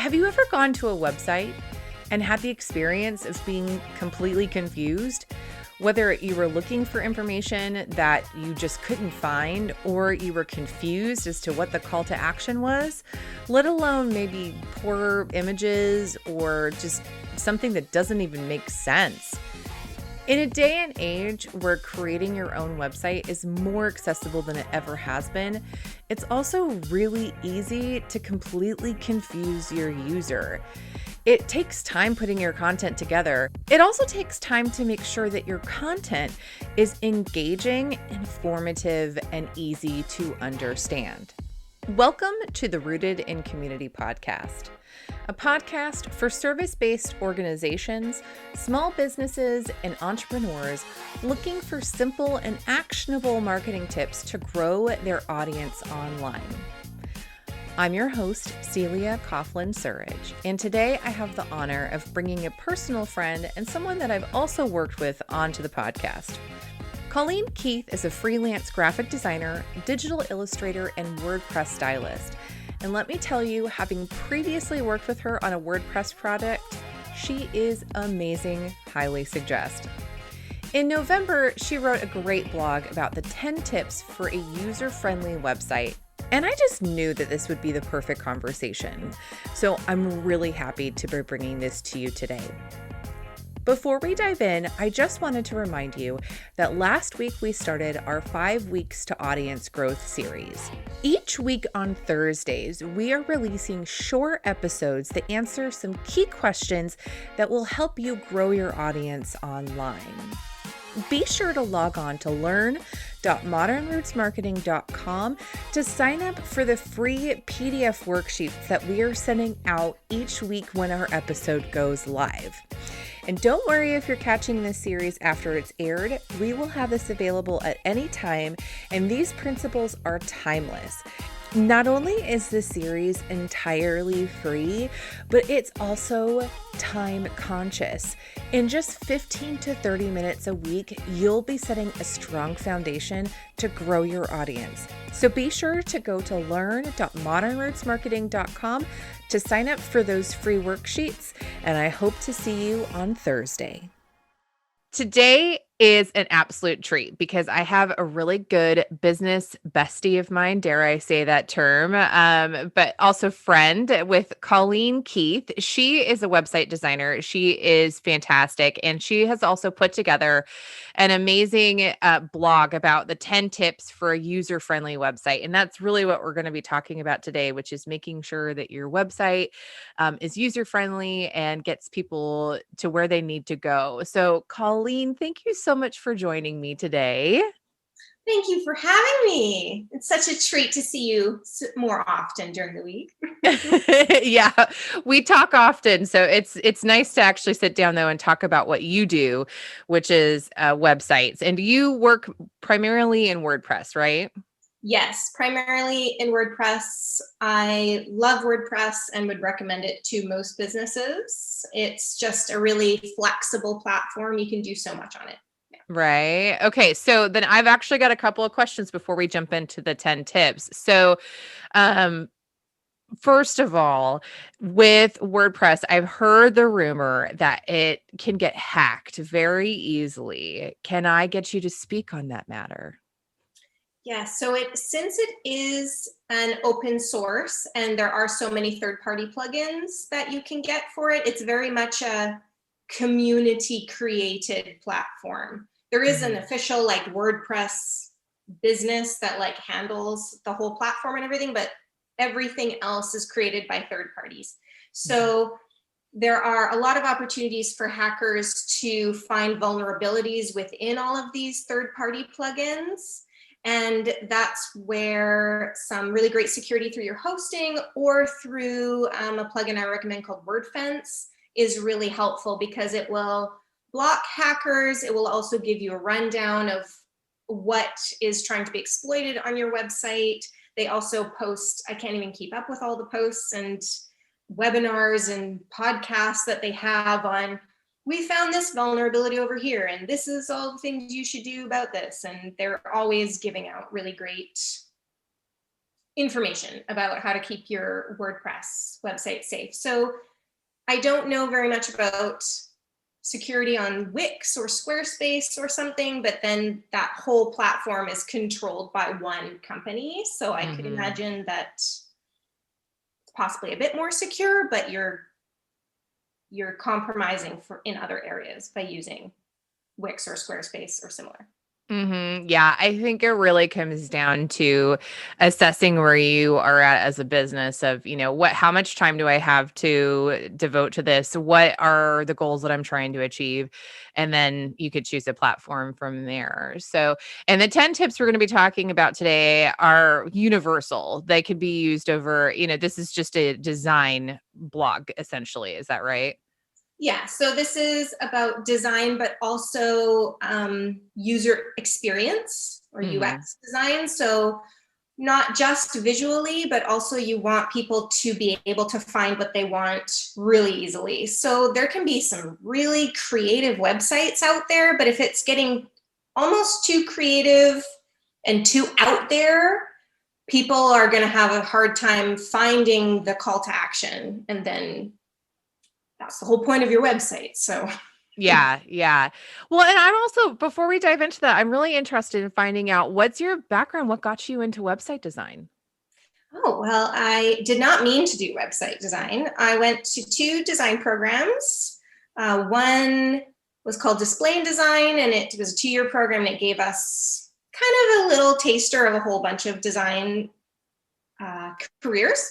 Have you ever gone to a website and had the experience of being completely confused? Whether you were looking for information that you just couldn't find, or you were confused as to what the call to action was, let alone maybe poor images or just something that doesn't even make sense. In a day and age where creating your own website is more accessible than it ever has been, it's also really easy to completely confuse your user. It takes time putting your content together. It also takes time to make sure that your content is engaging, informative, and easy to understand. Welcome to the Rooted in Community podcast, a podcast for service-based organizations, small businesses, and entrepreneurs looking for simple and actionable marketing tips to grow their audience online. I'm your host, Celia Coughlin-Surridge, and today I have the honor of bringing a personal friend and someone that I've also worked with onto the podcast. Colleen Keith is a freelance graphic designer, digital illustrator, and WordPress stylist. And let me tell you, having previously worked with her on a WordPress project, she is amazing, highly suggest. In November, she wrote a great blog about the 10 tips for a user-friendly website. And I just knew that this would be the perfect conversation. So I'm really happy to be bringing this to you today. Before we dive in, I just wanted to remind you that last week we started our 5 Weeks to Audience Growth series. Each week on Thursdays, we are releasing short episodes that answer some key questions that will help you grow your audience online. Be sure to log on to learn.modernrootsmarketing.com to sign up for the free PDF worksheets that we are sending out each week when our episode goes live. And don't worry if you're catching this series after it's aired, we will have this available at any time, and these principles are timeless. Not only is this series entirely free, but it's also time conscious. In just 15 to 30 minutes a week, you'll be setting a strong foundation to grow your audience. So be sure to go to learn.modernrootsmarketing.com to sign up for those free worksheets, and I hope to see you on Thursday. Today is an absolute treat because I have a really good business bestie of mine, dare I say that term, but also friend with Colleen Keith. She is a website designer. She is fantastic. And she has also put together an amazing blog about the 10 tips for a user-friendly website. And that's really what we're going to be talking about today, which is making sure that your website is user-friendly and gets people to where they need to go. So Colleen, thank you so much for joining me today. Thank you for having me. It's such a treat to see you more often during the week. Yeah, we talk often. So it's nice to actually sit down though and talk about what you do, which is websites. And you work primarily in WordPress, right? Yes, primarily in WordPress. I love WordPress and would recommend it to most businesses. It's just a really flexible platform. You can do so much on it. Right. Okay. So then I've actually got a couple of questions before we jump into the 10 tips. So, first of all, with WordPress, I've heard the rumor that it can get hacked very easily. Can I get you to speak on that matter? Yeah, so since it is an open source and there are so many third-party plugins that you can get for it, it's very much a community-created platform. There is an official like WordPress business that like handles the whole platform and everything, but everything else is created by third parties. So there are a lot of opportunities for hackers to find vulnerabilities within all of these third-party plugins. And that's where some really great security through your hosting or through a plugin I recommend called WordFence is really helpful because it will block hackers. It will also give you a rundown of what is trying to be exploited on your website. They also post, I can't even keep up with all the posts and webinars and podcasts that they have on, we found this vulnerability over here, and this is all the things you should do about this. And they're always giving out really great information about how to keep your WordPress website safe. So I don't know very much about security on Wix or Squarespace or something, but then that whole platform is controlled by one company. So I could imagine that it's possibly a bit more secure, but you're compromising in other areas by using Wix or Squarespace or similar. Yeah, I think it really comes down to assessing where you are at as a business of, how much time do I have to devote to this? What are the goals that I'm trying to achieve? And then you could choose a platform from there. So, and the 10 tips we're going to be talking about today are universal. They could be used over, this is just a design blog, essentially. Is that right? Yeah, so this is about design, but also user experience or UX design. So not just visually, but also you want people to be able to find what they want really easily. So there can be some really creative websites out there, but if it's getting almost too creative and too out there, people are going to have a hard time finding the call to action, and then that's the whole point of your website. So Yeah, yeah. Well, and I'm also, before we dive into that, I'm really interested in finding out what's your background? What got you into website design? oh, well, I did not mean to do website design. I went to 2 design programs. One was called Display and Design, and it was a 2-year program, and it gave us kind of a little taster of a whole bunch of design careers.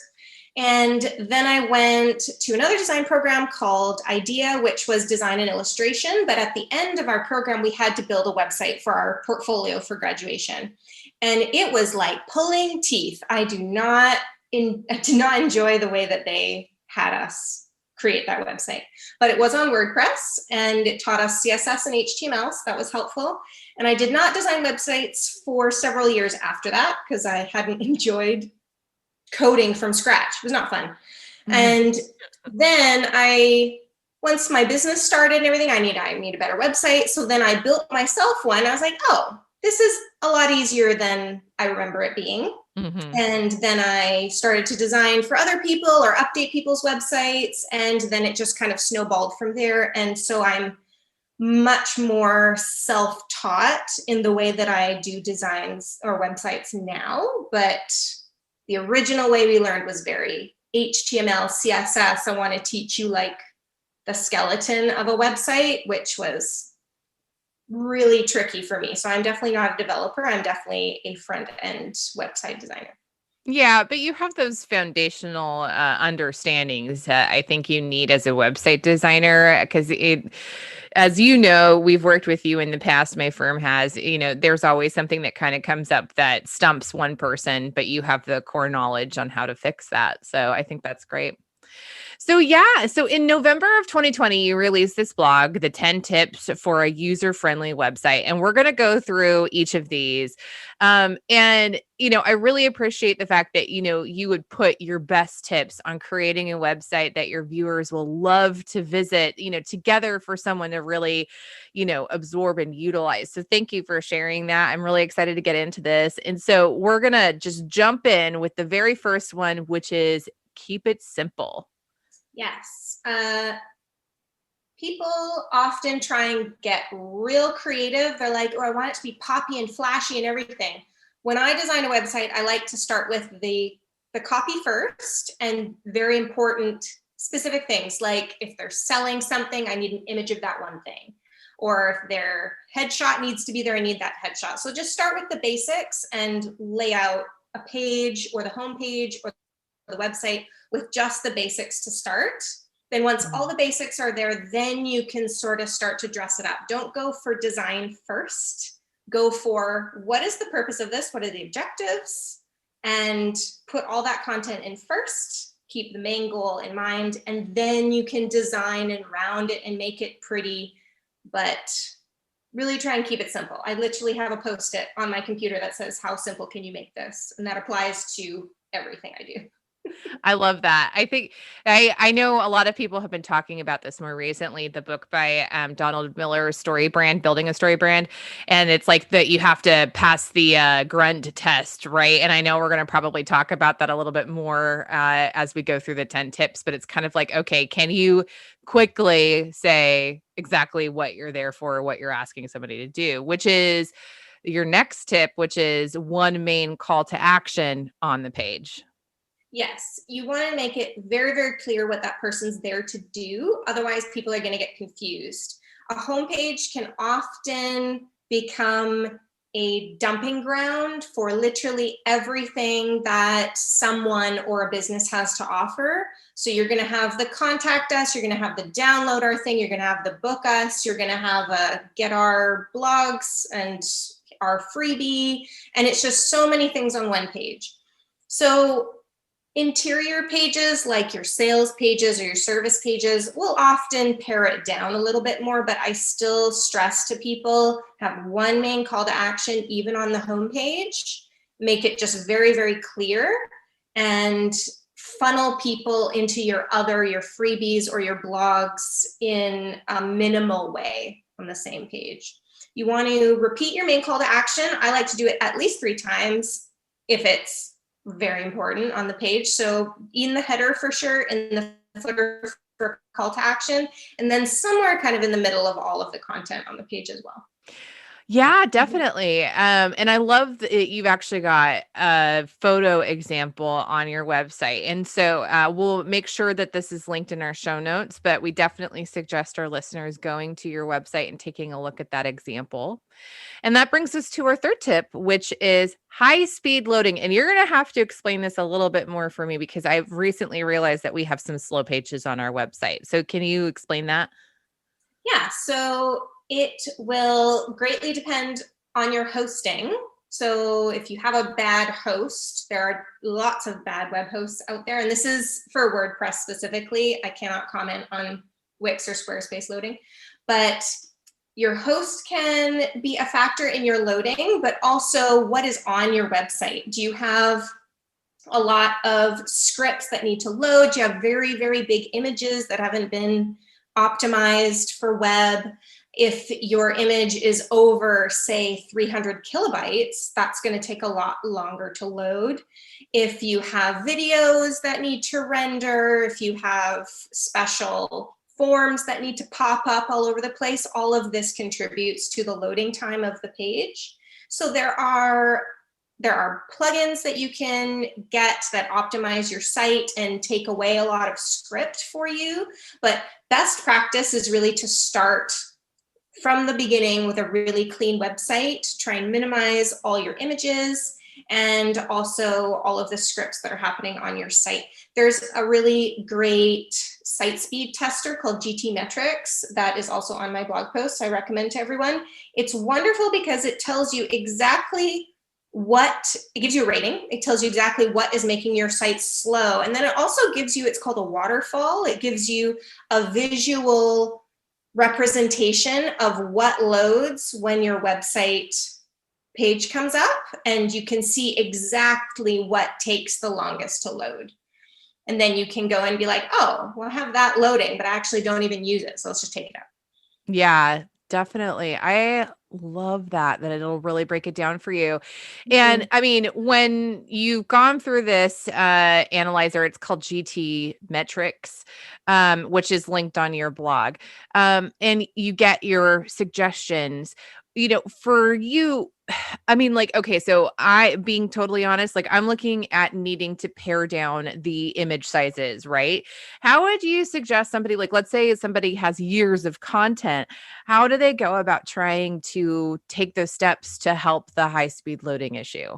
And then I went to another design program called IDEA, which was design and illustration. But at the end of our program, we had to build a website for our portfolio for graduation. And it was like pulling teeth. I did not enjoy the way that they had us create that website. But it was on WordPress, and it taught us CSS and HTML, so that was helpful. And I did not design websites for several years after that because I hadn't enjoyed coding from scratch. It was not fun. And then once my business started and everything, I need a better website. So then I built myself one. I was like, oh, this is a lot easier than I remember it being. And then I started to design for other people or update people's websites. And then it just kind of snowballed from there. And so I'm much more self-taught in the way that I do designs or websites now. But the original way we learned was very HTML, CSS. I want to teach you like the skeleton of a website, which was really tricky for me. So I'm definitely not a developer. I'm definitely a front-end website designer. Yeah, but you have those foundational understandings that I think you need as a website designer because as you know, we've worked with you in the past, my firm has, there's always something that kind of comes up that stumps one person, but you have the core knowledge on how to fix that. So I think that's great. So in November of 2020, you released this blog, the 10 tips for a user-friendly website. And we're going to go through each of these. I really appreciate the fact that, you would put your best tips on creating a website that your viewers will love to visit, together for someone to really, absorb and utilize. So thank you for sharing that. I'm really excited to get into this. And so we're going to just jump in with the very first one, which is keep it simple. Yes. People often try and get real creative. They're like, oh, I want it to be poppy and flashy and everything. When I design a website, I like to start with the copy first and very important specific things. Like if they're selling something, I need an image of that one thing. Or if their headshot needs to be there, I need that headshot. So just start with the basics and lay out a page or the home page or the website with just the basics to start. Then once all the basics are there, then you can sort of start to dress it up. Don't go for design first. Go for what is the purpose of this? What are the objectives? And put all that content in first. Keep the main goal in mind. And then you can design and round it and make it pretty, but really try and keep it simple. I literally have a Post-it on my computer that says, how simple can you make this? And that applies to everything I do. I love that. I think I know a lot of people have been talking about this more recently, the book by Donald Miller, Story Brand, Building a Story Brand. And it's like that you have to pass the grunt test, right? And I know we're going to probably talk about that a little bit more as we go through the 10 tips, but it's kind of like, okay, can you quickly say exactly what you're there for, what you're asking somebody to do, which is your next tip, which is one main call to action on the page. Yes, you want to make it very, very clear what that person's there to do. Otherwise, people are going to get confused. A homepage can often become a dumping ground for literally everything that someone or a business has to offer. So you're going to have the contact us, you're going to have the download our thing, you're going to have the book us, you're going to have a get our blogs and our freebie. And it's just so many things on one page. So interior pages like your sales pages or your service pages will often pare it down a little bit more, but I still stress to people, have one main call to action, even on the homepage, make it just very, very clear and funnel people into your freebies or your blogs in a minimal way on the same page. You want to repeat your main call to action. I like to do it at least 3 times if it's very important on the page. So in the header for sure, in the footer for call to action, and then somewhere kind of in the middle of all of the content on the page as well. Yeah, definitely. And I love that you've actually got a photo example on your website. And so we'll make sure that this is linked in our show notes, but we definitely suggest our listeners going to your website and taking a look at that example. And that brings us to our third tip, which is high speed loading. And you're going to have to explain this a little bit more for me because I've recently realized that we have some slow pages on our website. So can you explain that? Yeah, so it will greatly depend on your hosting. So if you have a bad host, there are lots of bad web hosts out there. And this is for WordPress specifically. I cannot comment on Wix or Squarespace loading, but your host can be a factor in your loading, but also what is on your website. Do you have a lot of scripts that need to load? Do you have very, very big images that haven't been optimized for web? If your image is over, say, 300 kilobytes, that's going to take a lot longer to load. If you have videos that need to render, if you have special forms that need to pop up all over the place, all of this contributes to the loading time of the page. So there are plugins that you can get that optimize your site and take away a lot of script for you. But best practice is really to start from the beginning with a really clean website, try and minimize all your images and also all of the scripts that are happening on your site. There's a really great site speed tester called GTmetrix that is also on my blog post. I recommend to everyone. It's wonderful because it tells you exactly it gives you a rating. It tells you exactly what is making your site slow. And then it also gives you, it's called a waterfall. It gives you a visual representation of what loads when your website page comes up, and you can see exactly what takes the longest to load. And then you can go and be like, oh, well, I have that loading, but I actually don't even use it. So let's just take it out. Yeah, definitely. I love that it'll really break it down for you. And I mean, when you've gone through this analyzer, it's called GT Metrics, which is linked on your blog, and you get your suggestions, for you. I mean, like, okay, so being totally honest, like I'm looking at needing to pare down the image sizes, right? How would you suggest somebody, like, let's say somebody has years of content, how do they go about trying to take those steps to help the high speed loading issue?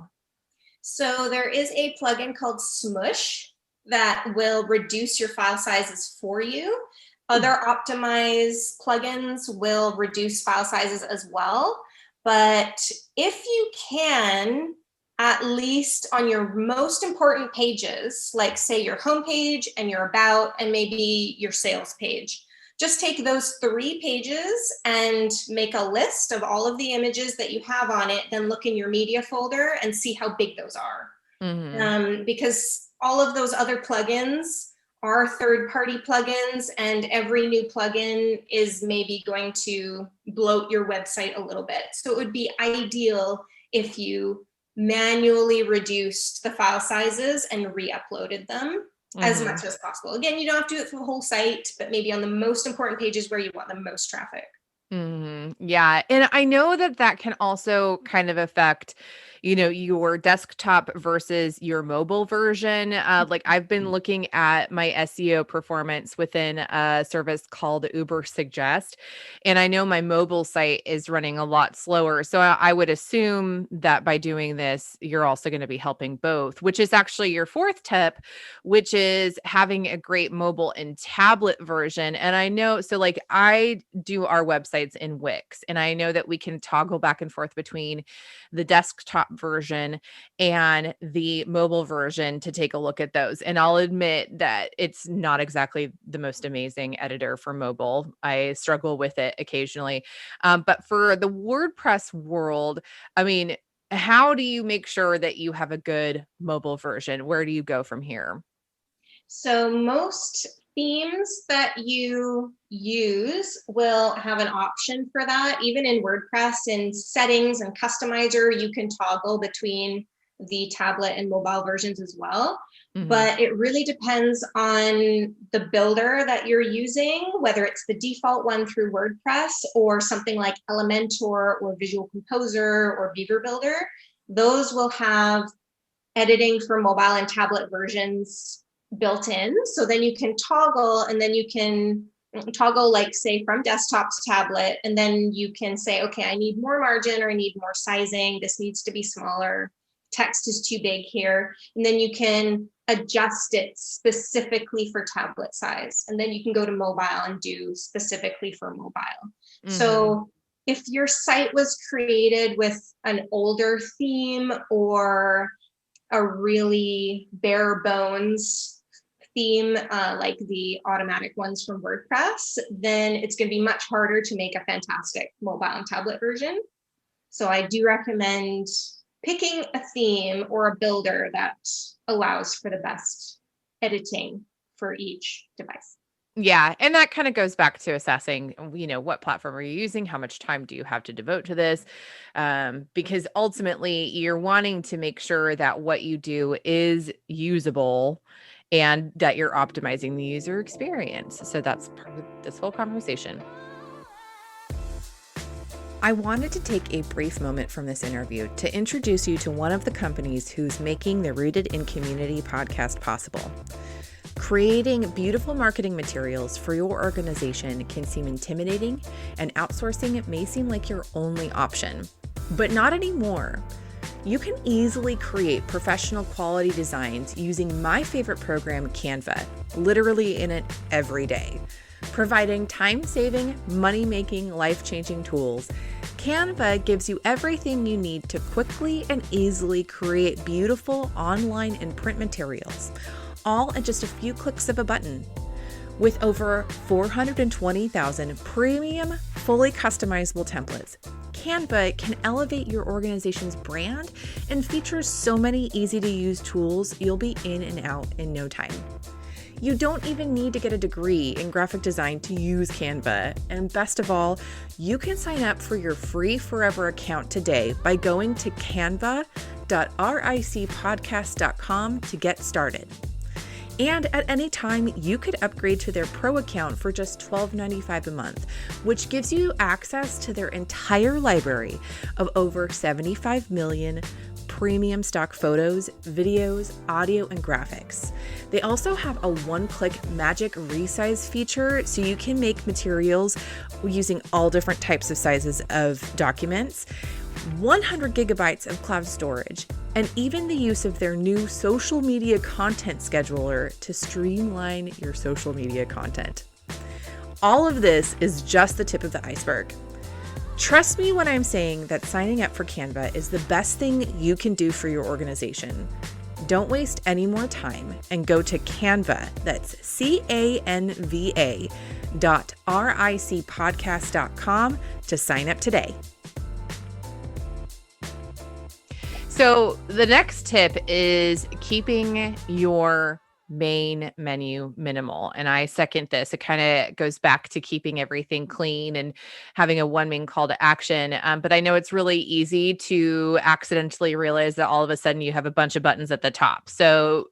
So there is a plugin called Smush that will reduce your file sizes for you. Other optimize plugins will reduce file sizes as well. But if you can, at least on your most important pages, like say your homepage and your about and maybe your sales page, just take those 3 pages and make a list of all of the images that you have on it, then look in your media folder and see how big those are. Mm-hmm. Because all of those other plugins are third-party plugins, and every new plugin is maybe going to bloat your website a little bit. So it would be ideal if you manually reduced the file sizes and re-uploaded them as much as possible. Again, you don't have to do it for the whole site, but maybe on the most important pages where you want the most traffic. Yeah. And I know that that can also kind of affect, your desktop versus your mobile version. Like I've been looking at my SEO performance within a service called Uber Suggest, and I know my mobile site is running a lot slower. So I would assume that by doing this, you're also going to be helping both, which is actually your fourth tip, which is having a great mobile and tablet version. And I know, so like I do our websites in Wix, and I know that we can toggle back and forth between the desktop version and the mobile version to take a look at those. And I'll admit that it's not exactly the most amazing editor for mobile. I struggle with it occasionally. But for the WordPress world, I mean, how do you make sure that you have a good mobile version? Where do you go from here? So most themes that you use will have an option for that. Even in WordPress, in settings and customizer, you can toggle between the tablet and mobile versions as well. But it really depends on the builder that you're using, whether it's the default one through WordPress or something like Elementor or Visual Composer or Beaver Builder. Those will have editing for mobile and tablet versions built in. So then you can toggle, and then you can toggle, like say from desktop to tablet, and then you can say, okay, I need more margin, or I need more sizing. This needs to be smaller. Text is too big here. And then you can adjust it specifically for tablet size. And then you can go to mobile and do specifically for mobile. So if your site was created with an older theme or a really bare bones theme, like the automatic ones from WordPress, then it's going to be much harder to make a fantastic mobile and tablet version. So I do recommend picking a theme or a builder that allows for the best editing for each device. Yeah. And that kind of goes back to assessing, what platform are you using? How much time do you have to devote to this? Because ultimately you're wanting to make sure that what you do is usable and that you're optimizing the user experience. So that's part of this whole conversation. I wanted to take a brief moment from this interview to introduce you to one of the companies who's making the Rooted in Community podcast possible. Creating beautiful marketing materials for your organization can seem intimidating, and outsourcing may seem like your only option, but not anymore. You can easily create professional quality designs using my favorite program, Canva, literally in it every day. Providing time-saving, money-making, life-changing tools, Canva gives you everything you need to quickly and easily create beautiful online and print materials, all at just a few clicks of a button. With over 420,000 premium, fully customizable templates, Canva can elevate your organization's brand and features so many easy-to-use tools you'll be in and out in no time. You don't even need to get a degree in graphic design to use Canva. And best of all, you can sign up for your free forever account today by going to canva.ricpodcast.com to get started. And at any time, you could upgrade to their pro account for just $12.95 a month, which gives you access to their entire library of over 75 million premium stock photos, videos, audio, and graphics. They also have a one-click magic resize feature, so you can make materials using all different types of sizes of documents, 100 gigabytes of cloud storage, and even the use of their new social media content scheduler to streamline your social media content. All of this is just the tip of the iceberg. Trust me when I'm saying that signing up for Canva is the best thing you can do for your organization. Don't waste any more time and go to Canva, that's canva.ricpodcast.com to sign up today. So the next tip is keeping your main menu minimal. And I second this. It kind of goes back to keeping everything clean and having a one main call to action. But I know it's really easy to accidentally realize that all of a sudden you have a bunch of buttons at the top. So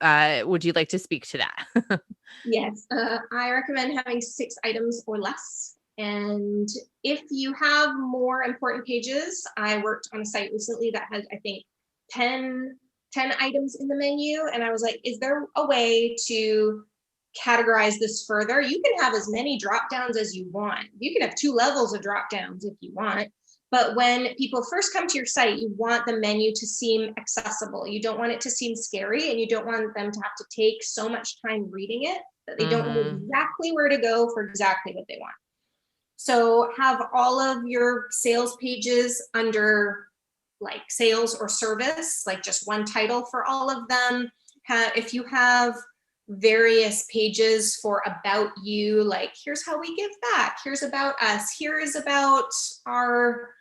would you like to speak to that? Yes, I recommend having 6 items or less. And if you have more important pages, I worked on a site recently that had, I think, 10 items in the menu. And I was like, is there a way to categorize this further? You can have as many drop downs as you want. You can have 2 levels of drop downs if you want. But when people first come to your site, you want the menu to seem accessible. You don't want it to seem scary, and you don't want them to have to take so much time reading it that they don't know exactly where to go for exactly what they want. So have all of your sales pages under like sales or service, like just one title for all of them. If you have various pages for about you, like here's how we give back, here's about us, here is about our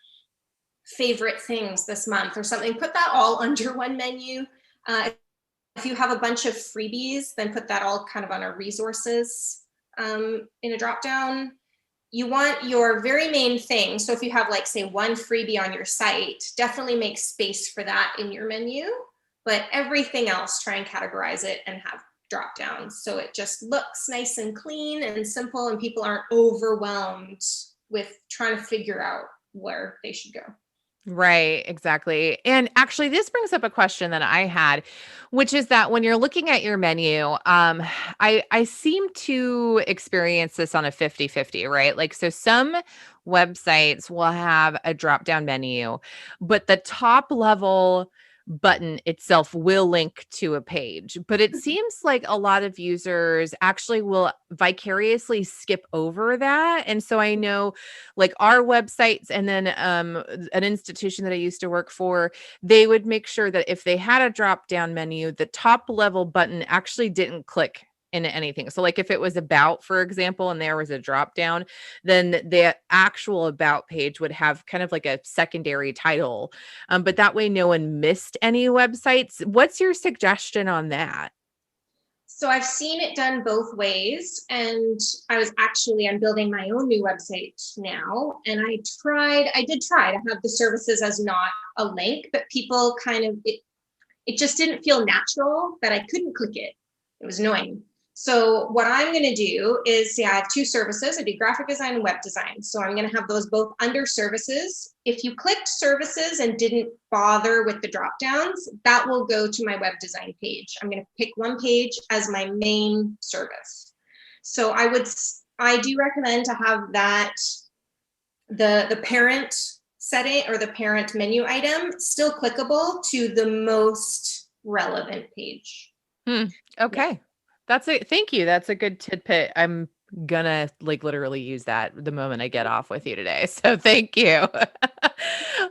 favorite things this month or something, put that all under one menu. If you have a bunch of freebies, then put that all kind of on a resources in a drop down. You want your very main thing. So if you have like, say, one freebie on your site, definitely make space for that in your menu, but everything else, try and categorize it and have drop downs. So it just looks nice and clean and simple, and people aren't overwhelmed with trying to figure out where they should go. Right, exactly. And actually, this brings up a question that I had, which is that when you're looking at your menu, I seem to experience this on a 50-50, right? Like, so some websites will have a drop-down menu, but the top level button itself will link to a page. But it seems like a lot of users actually will vicariously skip over that. And so I know like our websites and then an institution that I used to work for, they would make sure that if they had a drop down menu, the top level button actually didn't click into anything. So like if it was about, for example, and there was a drop down, then the actual about page would have kind of like a secondary title. But that way no one missed any websites. What's your suggestion on that? So I've seen it done both ways, and I'm building my own new website now. And I did try to have the services as not a link, but people it just didn't feel natural that I couldn't click it. It was annoying. So what I'm going to do is, I have 2 services. I do graphic design and web design. So I'm going to have those both under services. If you clicked services and didn't bother with the drop downs, that will go to my web design page. I'm going to pick one page as my main service. So I do recommend to have that, the parent setting or the parent menu item still clickable to the most relevant page. Okay. Yeah. Thank you. That's a good tidbit. I'm gonna like literally use that the moment I get off with you today. So thank you.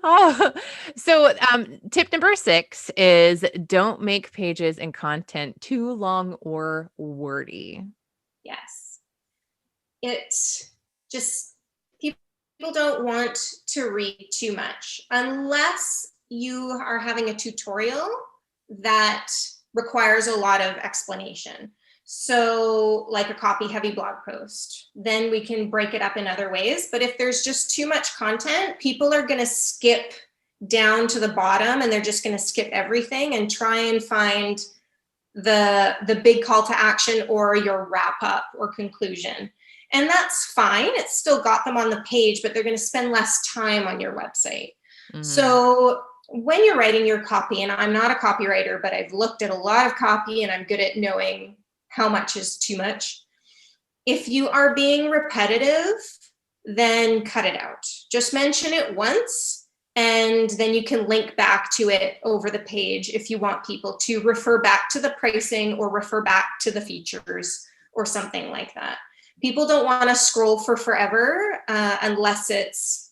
Oh, so tip number 6 is don't make pages and content too long or wordy. Yes. It's just, people don't want to read too much unless you are having a tutorial that requires a lot of explanation. So like a copy heavy blog post, then we can break it up in other ways. But if there's just too much content, people are going to skip down to the bottom, and they're just going to skip everything and try and find the big call to action or your wrap up or conclusion. And that's fine. It's still got them on the page, but they're going to spend less time on your website. Mm-hmm. So when you're writing your copy, and I'm not a copywriter, but I've looked at a lot of copy and I'm good at knowing how much is too much. If you are being repetitive, then cut it out. Just mention it once, and then you can link back to it over the page if you want people to refer back to the pricing or refer back to the features or something like that. People don't want to scroll for forever unless it's,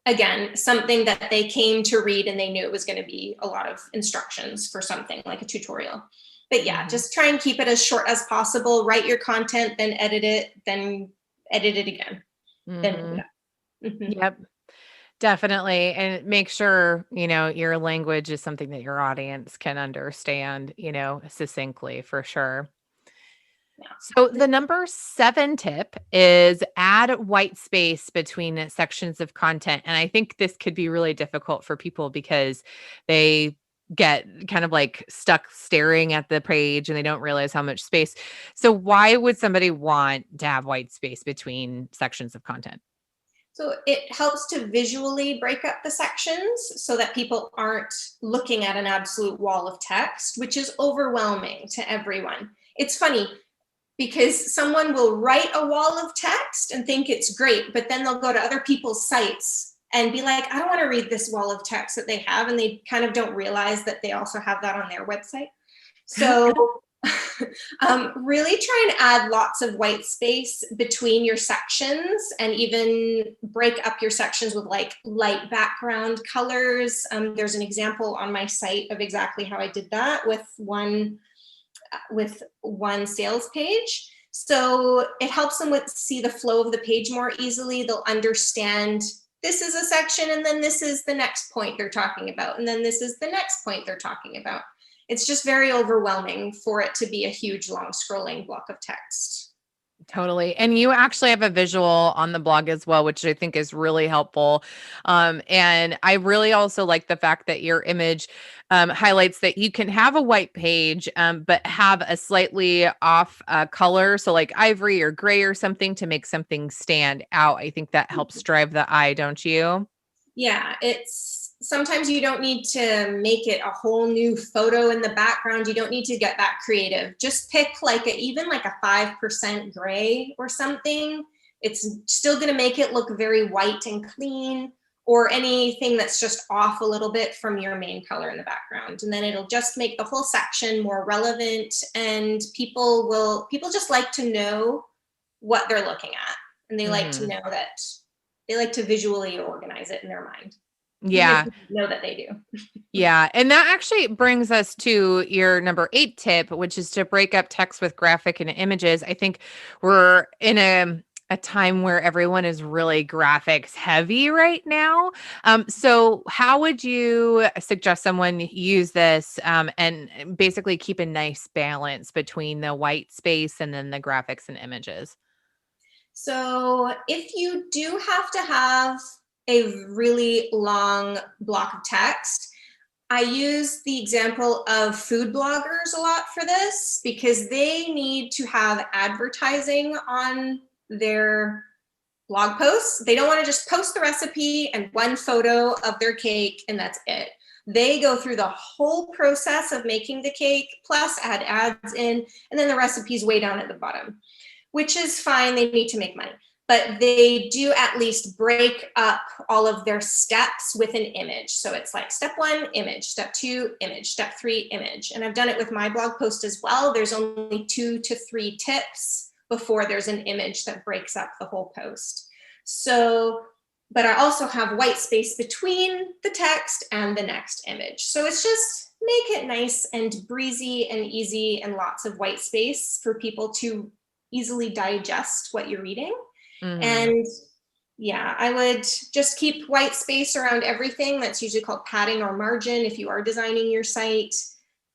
again, something that they came to read and they knew it was going to be a lot of instructions for something like a tutorial. But yeah, just try and keep it as short as possible. Write your content, then edit it again. Then Yep. Definitely. And make sure, your language is something that your audience can understand, succinctly for sure. So Yeah. the number 7 tip is add white space between sections of content. And I think this could be really difficult for people because they get kind of like stuck staring at the page and they don't realize how much space. So why would somebody want to have white space between sections of content? So it helps to visually break up the sections so that people aren't looking at an absolute wall of text, which is overwhelming to everyone. It's funny because someone will write a wall of text and think it's great, but then they'll go to other people's sites and be like, I don't want to read this wall of text that they have. And they kind of don't realize that they also have that on their website. So really try and add lots of white space between your sections and even break up your sections with like light background colors. There's an example on my site of exactly how I did that with one sales page. So it helps them see the flow of the page more easily. They'll understand this is a section and then this is the next point they're talking about. And then this is the next point they're talking about. It's just very overwhelming for it to be a huge, long scrolling block of text. Totally. And you actually have a visual on the blog as well, which I think is really helpful. And I really also like the fact that your image highlights that you can have a white page, but have a slightly off color. So like ivory or gray or something to make something stand out. I think that helps drive the eye, don't you? Yeah, it's sometimes you don't need to make it a whole new photo in the background. You don't need to get that creative. Just pick even like a 5% gray or something. It's still going to make it look very white and clean, or anything that's just off a little bit from your main color in the background. And then it'll just make the whole section more relevant, and people just like to know what they're looking at. And they like to Mhm. know that they like to visually organize it in their mind, even if Yeah. you know that they do. Yeah. And that actually brings us to your number 8 tip, which is to break up text with graphic and images. I think we're in a time where everyone is really graphics heavy right now. So how would you suggest someone use this and basically keep a nice balance between the white space and then the graphics and images? So if you do have to have a really long block of text, I use the example of food bloggers a lot for this because they need to have advertising on their blog posts. They don't want to just post the recipe and one photo of their cake and that's it. They go through the whole process of making the cake, plus add ads in, and then the recipe's way down at the bottom, which is fine. They need to make money. But they do at least break up all of their steps with an image. So it's like step 1, image, step 2, image, step 3, image. And I've done it with my blog post as well. There's only 2 to 3 tips before there's an image that breaks up the whole post. So, but I also have white space between the text and the next image. So it's just make it nice and breezy and easy and lots of white space for people to easily digest what you're reading. Mhm. And yeah, I would just keep white space around everything. That's usually called padding or margin if you are designing your site.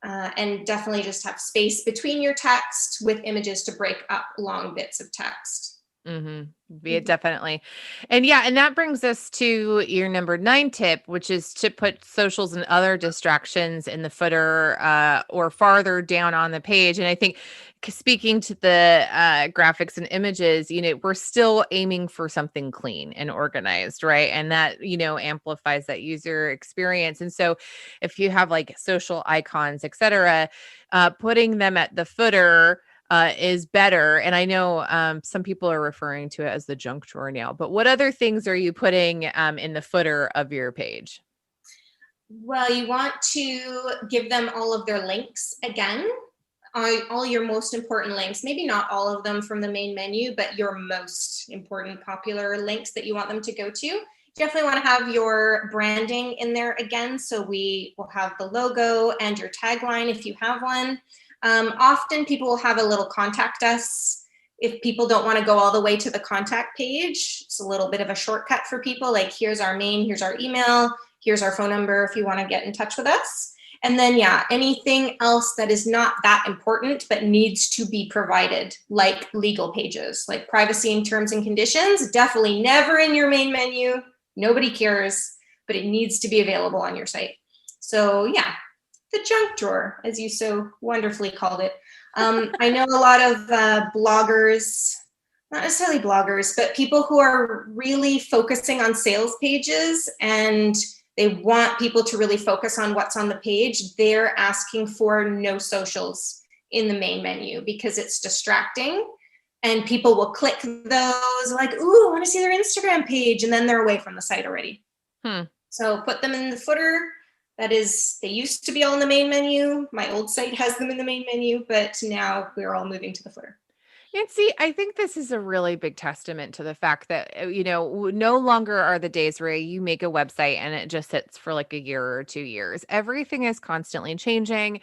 And definitely just have space between your text with images to break up long bits of text. Mhm. Yeah, definitely. And yeah, and that brings us to your number 9 tip, which is to put socials and other distractions in the footer or farther down on the page. And I think speaking to the graphics and images, we're still aiming for something clean and organized, right? And that, amplifies that user experience. And so if you have like social icons, etc., putting them at the footer is better. And I know some people are referring to it as the junk drawer now, but what other things are you putting in the footer of your page? Well, you want to give them all of their links again, all your most important links, maybe not all of them from the main menu, but your most important popular links that you want them to go to. Definitely want to have your branding in there again. So we will have the logo and your tagline if you have one. Often people will have a little contact us If people don't want to go all the way to the contact page, it's a little bit of a shortcut for people. Like, here's our name, here's our email, here's our phone number if you want to get in touch with us. And then, yeah, anything else that is not that important but needs to be provided, like legal pages, like privacy and terms and conditions, definitely never in your main menu. Nobody cares, but it needs to be available on your site. So yeah, the junk drawer, as you so wonderfully called it. I know a lot of bloggers, not necessarily bloggers, but people who are really focusing on sales pages and they want people to really focus on what's on the page. They're asking for no socials in the main menu because it's distracting. And people will click those like, ooh, I want to see their Instagram page. And then they're away from the site already. So put them in the footer. That is, they used to be all in the main menu. My old site has them in the main menu, but now we're all moving to the footer. And see, I think this is a really big testament to the fact that, no longer are the days where you make a website and it just sits for like a year or 2 years. Everything is constantly changing.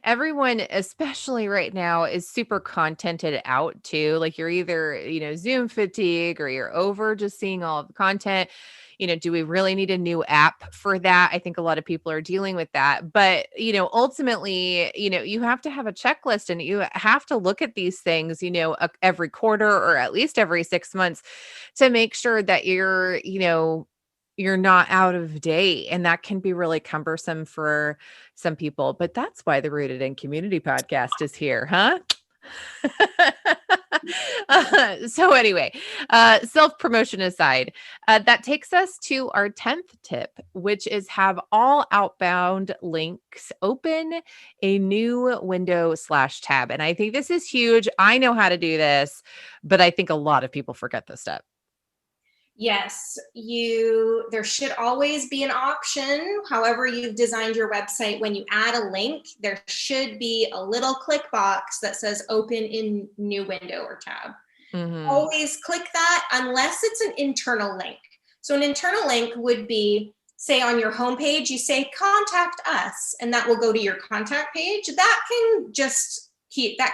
Everyone, especially right now, is super contented out too. Like, you're either, Zoom fatigue, or you're over just seeing all of the content. Do we really need a new app for that? I think a lot of people are dealing with that. But, ultimately, you have to have a checklist, and you have to look at these things, every quarter or at least every 6 months, to make sure that you're not out of date. And that can be really cumbersome for some people. But that's why the Rooted in Community podcast is here, huh? So anyway, self-promotion aside, that takes us to our 10th tip, which is have all outbound links open a new window/tab. And I think this is huge. I know how to do this, but I think a lot of people forget this step. Yes, there should always be an option. However you've designed your website, when you add a link, there should be a little click box that says open in new window or tab. Always click that unless it's an internal link. So an internal link would be, say on your homepage, you say contact us, and that will go to your contact page. That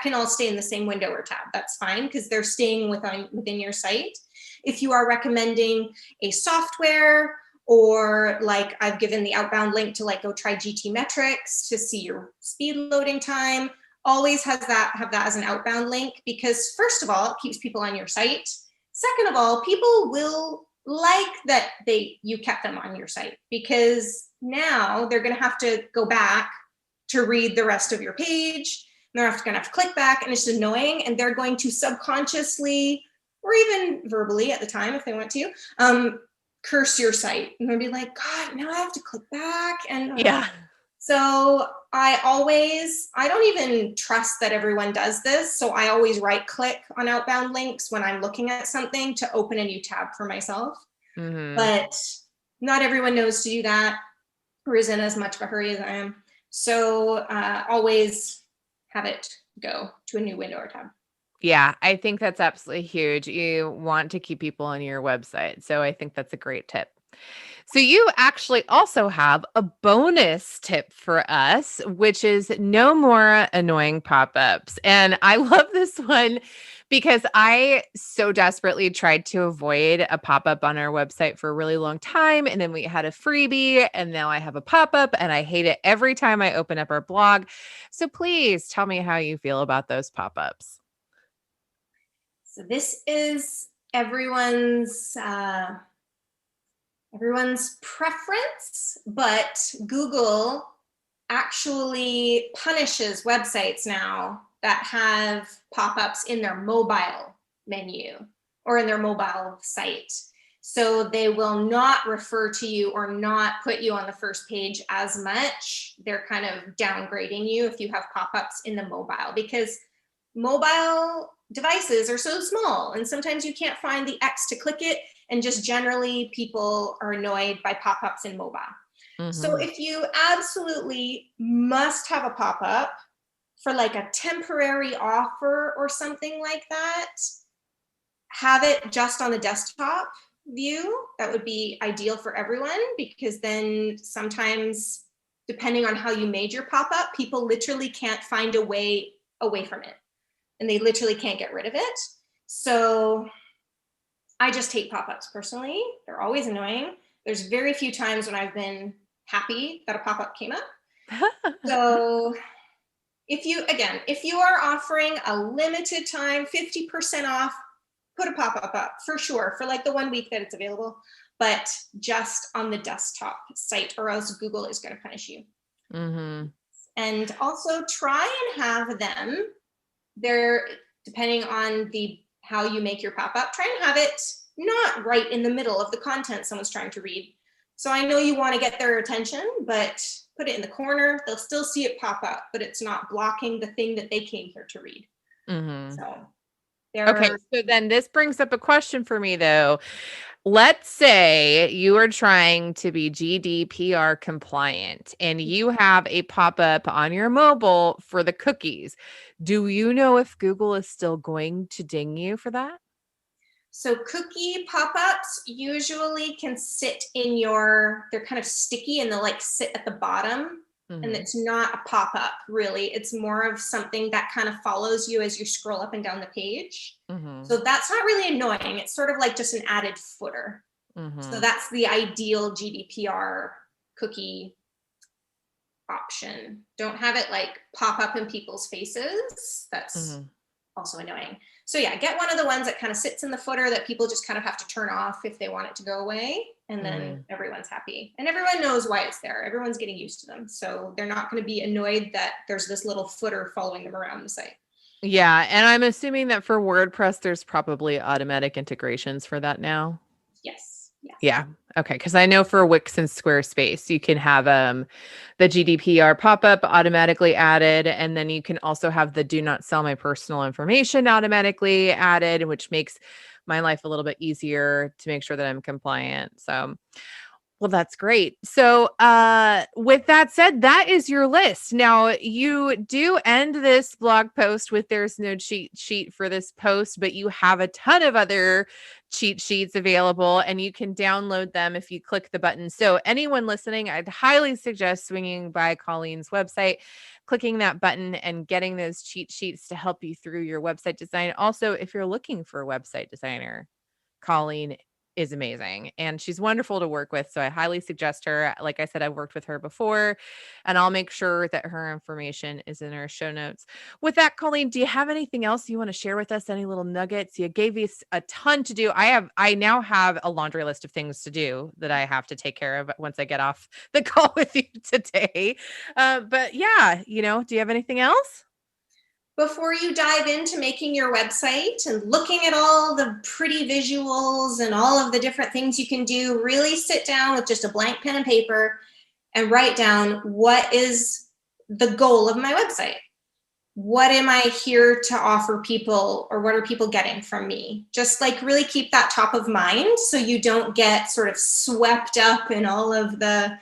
can all stay in the same window or tab. That's fine because they're staying within your site. If you are recommending a software, or like I've given the outbound link to go try GTmetrix to see your speed loading time, always have that as an outbound link, because first of all, it keeps people on your site. Second of all, people will like that you kept them on your site, because now they're going to have to go back to read the rest of your page. They're going to have to click back, and it's annoying, and they're going to subconsciously, or even verbally at the time if they want to, curse your site. And they'll be like, God, now I have to click back. And Yeah. So I don't even trust that everyone does this. So I always right click on outbound links when I'm looking at something to open a new tab for myself. But not everyone knows to do that, or is in as much of a hurry as I am. So always have it go to a new window or tab. Yeah, I think that's absolutely huge. You want to keep people on your website. So I think that's a great tip. So you actually also have a bonus tip for us, which is no more annoying pop-ups. And I love this one because I so desperately tried to avoid a pop-up on our website for a really long time. And then we had a freebie, and now I have a pop-up, and I hate it every time I open up our blog. So please tell me how you feel about those pop-ups. So this is everyone's preference, but Google actually punishes websites now that have pop-ups in their mobile menu or in their mobile site. So they will not refer to you or not put you on the first page as much. They're kind of downgrading you if you have pop-ups in the mobile, because mobile devices are so small, and sometimes you can't find the X to click it, and just generally people are annoyed by pop-ups in mobile. So if you absolutely must have a pop-up for like a temporary offer or something like that, have it just on the desktop view. That would be ideal for everyone, because then sometimes, depending on how you made your pop-up, people literally can't find a way away from it, and they literally can't get rid of it. So I just hate pop-ups personally. They're always annoying. There's very few times when I've been happy that a pop-up came up. So if you are offering a limited time, 50% off, put a pop-up up for sure for like the 1 week that it's available, but just on the desktop site, or else Google is going to punish you. Mm-hmm. And also try and have them there, depending on how you make your pop-up, try and have it not right in the middle of the content someone's trying to read. So I know you want to get their attention, but put it in the corner. They'll still see it pop up, but it's not blocking the thing that they came here to read. Mm-hmm. So Okay, so then this brings up a question for me though. Let's say you are trying to be GDPR compliant and you have a pop-up on your mobile for the cookies. Do you know if Google is still going to ding you for that? So cookie pop-ups usually can sit they're kind of sticky and they'll like sit at the bottom. And Mm-hmm. it's not a pop-up really. It's more of something that kind of follows you as you scroll up and down the page. Mm-hmm. So that's not really annoying. It's sort of like just an added footer. So that's the ideal GDPR cookie option. Don't have it like pop up in people's faces. That's also annoying. So yeah, get one of the ones that kind of sits in the footer that people just kind of have to turn off if they want it to go away. And then everyone's happy. And everyone knows why it's there. Everyone's getting used to them. So they're not going to be annoyed that there's this little footer following them around the site. Yeah, and I'm assuming that for WordPress, there's probably automatic integrations for that now. Yes. Yeah. Okay. Because I know for Wix and Squarespace, you can have the GDPR pop-up automatically added, and then you can also have the do not sell my personal information automatically added, which makes my life a little bit easier to make sure that I'm compliant. So, well, that's great. So, with that said, that is your list. Now, you do end this blog post with there's no cheat sheet for this post, but you have a ton of other cheat sheets available and you can download them if you click the button. So, anyone listening, I'd highly suggest swinging by Colleen's website, clicking that button and getting those cheat sheets to help you through your website design. Also, if you're looking for a website designer, Colleen is amazing and she's wonderful to work with. So I highly suggest her. Like I said, I've worked with her before and I'll make sure that her information is in our show notes. With that, Colleen, do you have anything else you want to share with us? Any little nuggets? You gave us a ton to do. I now have a laundry list of things to do that I have to take care of once I get off the call with you today. But yeah, do you have anything else? Before you dive into making your website and looking at all the pretty visuals and all of the different things you can do, really sit down with just a blank pen and paper and write down what is the goal of my website. What am I here to offer people, or what are people getting from me? Just like really keep that top of mind so you don't get sort of swept up in all of the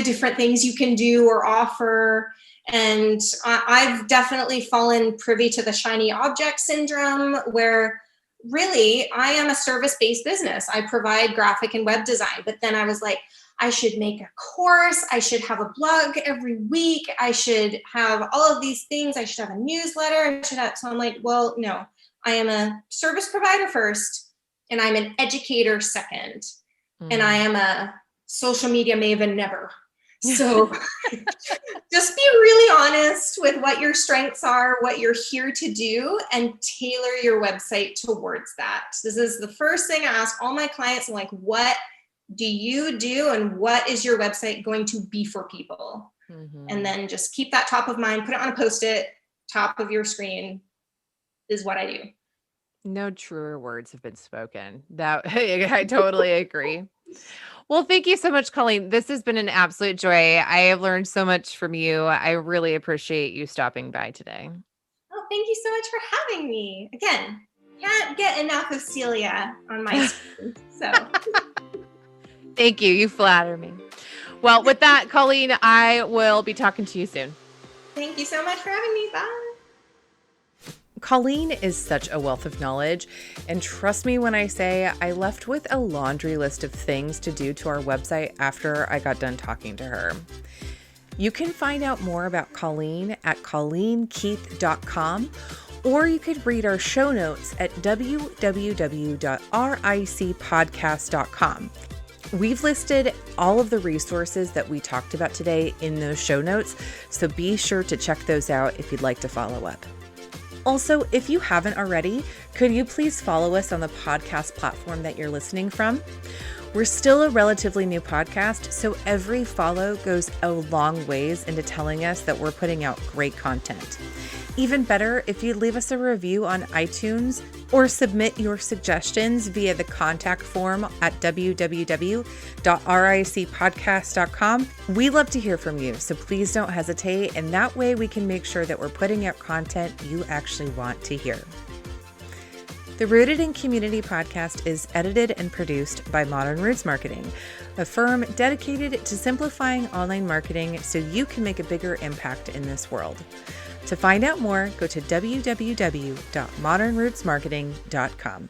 different things you can do or offer. And I've definitely fallen privy to the shiny object syndrome, where really I am a service-based business. I provide graphic and web design, but then I was like, I should make a course. I should have a blog every week. I should have all of these things. I should have a newsletter. So I'm like, well, no, I am a service provider first, and I'm an educator second, and I am a social media maven never. So just be really honest with what your strengths are, what you're here to do, and tailor your website towards that. This is the first thing I ask all my clients. I'm like, what do you do, and what is your website going to be for people? And then just keep that top of mind, put it on a Post-it, top of your screen is what I do. No truer words have been spoken. That I totally agree. Well, thank you so much, Colleen. This has been an absolute joy. I have learned so much from you. I really appreciate you stopping by today. Oh, thank you so much for having me. Again, can't get enough of Celia on my screen. So thank you. You flatter me. Well, with that, Colleen, I will be talking to you soon. Thank you so much for having me. Bye. Colleen is such a wealth of knowledge, and trust me when I say I left with a laundry list of things to do to our website after I got done talking to her. You can find out more about Colleen at colleenkeith.com, Or you could read our show notes at www.ricpodcast.com. We've listed all of the resources that we talked about today in those show notes, so be sure to check those out if you'd like to follow up. Also, if you haven't already, could you please follow us on the podcast platform that you're listening from? We're still a relatively new podcast, so every follow goes a long ways into telling us that we're putting out great content. Even better if you leave us a review on iTunes or submit your suggestions via the contact form at www.ricpodcast.com. We love to hear from you, so please don't hesitate, and that way we can make sure that we're putting out content you actually want to hear. The Rooted in Community podcast is edited and produced by Modern Roots Marketing, a firm dedicated to simplifying online marketing so you can make a bigger impact in this world. To find out more, go to www.modernrootsmarketing.com.